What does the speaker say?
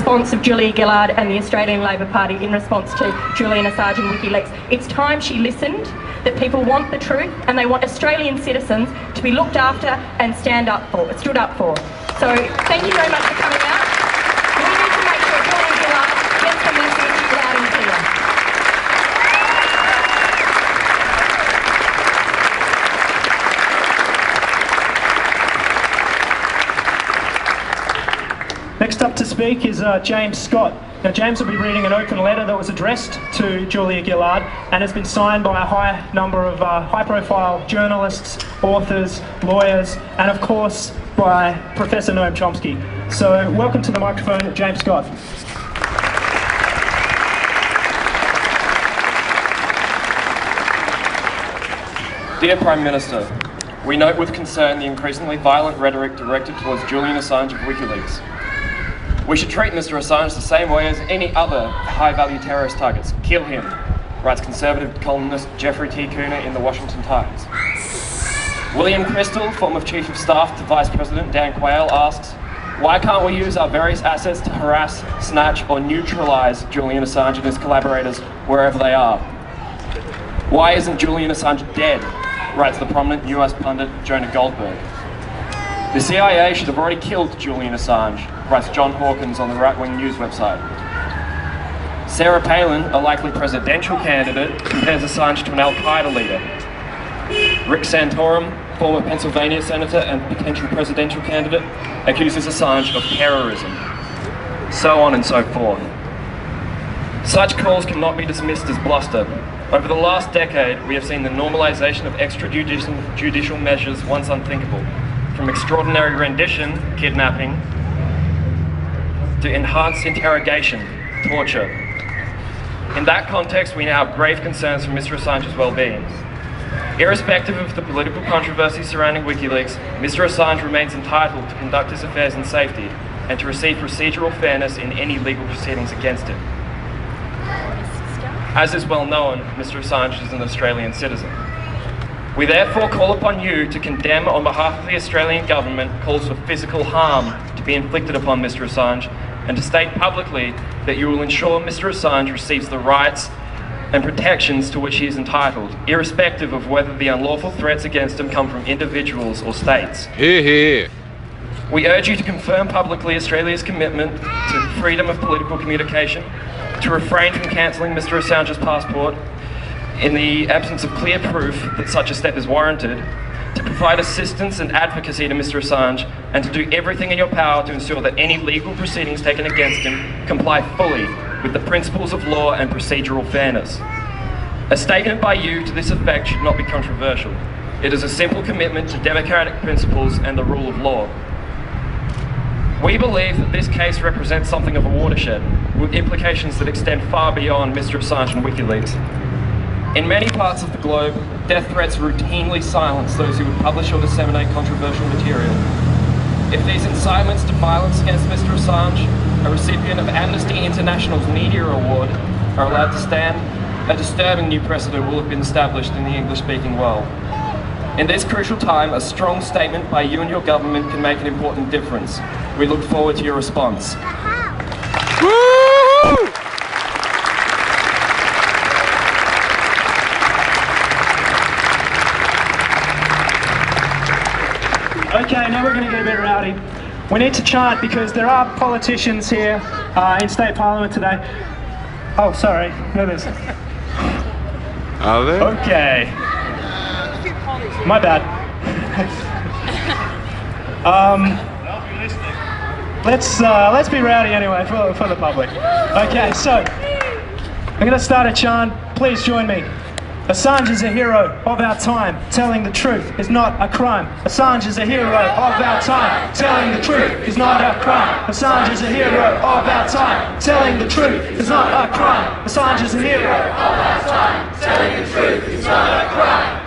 response of Julia Gillard and the Australian Labor Party in response to Julian Assange and WikiLeaks. It's time she listened, that people want the truth and they want Australian citizens to be looked after and stood up for. So thank you very much for coming out. We need to make sure Julia Gillard gets the message loud and clear. Next up to speak is James Scott. Now James will be reading an open letter that was addressed to Julia Gillard and has been signed by a high number of high-profile journalists, authors, lawyers, and of course by Professor Noam Chomsky. So welcome to the microphone, James Scott. Dear Prime Minister, we note with concern the increasingly violent rhetoric directed towards Julian Assange of WikiLeaks. We should treat Mr. Assange the same way as any other high-value terrorist targets. Kill him, writes conservative columnist Jeffrey T. Cooner in the Washington Times. William Crystal, former Chief of Staff to Vice President Dan Quayle, asks, why can't we use our various assets to harass, snatch or neutralise Julian Assange and his collaborators wherever they are? Why isn't Julian Assange dead, writes the prominent US pundit Jonah Goldberg. The CIA should have already killed Julian Assange, writes John Hawkins on the right-wing news website. Sarah Palin, a likely presidential candidate, compares Assange to an Al-Qaeda leader. Rick Santorum, former Pennsylvania senator and potential presidential candidate, accuses Assange of terrorism. So on and so forth. Such calls cannot be dismissed as bluster. Over the last decade, we have seen the normalisation of extrajudicial measures once unthinkable, from extraordinary rendition, kidnapping, to enhanced interrogation, torture. In that context, we now have grave concerns for Mr. Assange's well-being. Irrespective of the political controversy surrounding WikiLeaks, Mr. Assange remains entitled to conduct his affairs in safety and to receive procedural fairness in any legal proceedings against him. As is well known, Mr. Assange is an Australian citizen. We therefore call upon you to condemn on behalf of the Australian government calls for physical harm to be inflicted upon Mr. Assange and to state publicly that you will ensure Mr. Assange receives the rights and protections to which he is entitled, irrespective of whether the unlawful threats against him come from individuals or states. Hear, hear. We urge you to confirm publicly Australia's commitment to freedom of political communication, to refrain from cancelling Mr. Assange's passport in the absence of clear proof that such a step is warranted, to provide assistance and advocacy to Mr. Assange, and to do everything in your power to ensure that any legal proceedings taken against him comply fully with the principles of law and procedural fairness. A statement by you to this effect should not be controversial. It is a simple commitment to democratic principles and the rule of law. We believe that this case represents something of a watershed, with implications that extend far beyond Mr. Assange and WikiLeaks. In many parts of the globe, death threats routinely silence those who would publish or disseminate controversial material. If these incitements to violence against Mr. Assange, a recipient of Amnesty International's Media Award, are allowed to stand, a disturbing new precedent will have been established in the English-speaking world. In this crucial time, a strong statement by you and your government can make an important difference. We look forward to your response. Woo! Okay, now we're going to get a bit rowdy. We need to chant because there are politicians here in State Parliament today. Oh, sorry. No, there's... Are there? Okay. My bad. Let's be rowdy anyway for the public. Okay, so I'm going to start a chant. Please join me. Assange is a hero of our time. Telling the truth is not a crime. Assange is a hero of our time. Telling the truth is not a crime. Assange is a hero of our time. Telling the truth is not a crime. Assange is a hero of our time. Telling the truth is not a crime.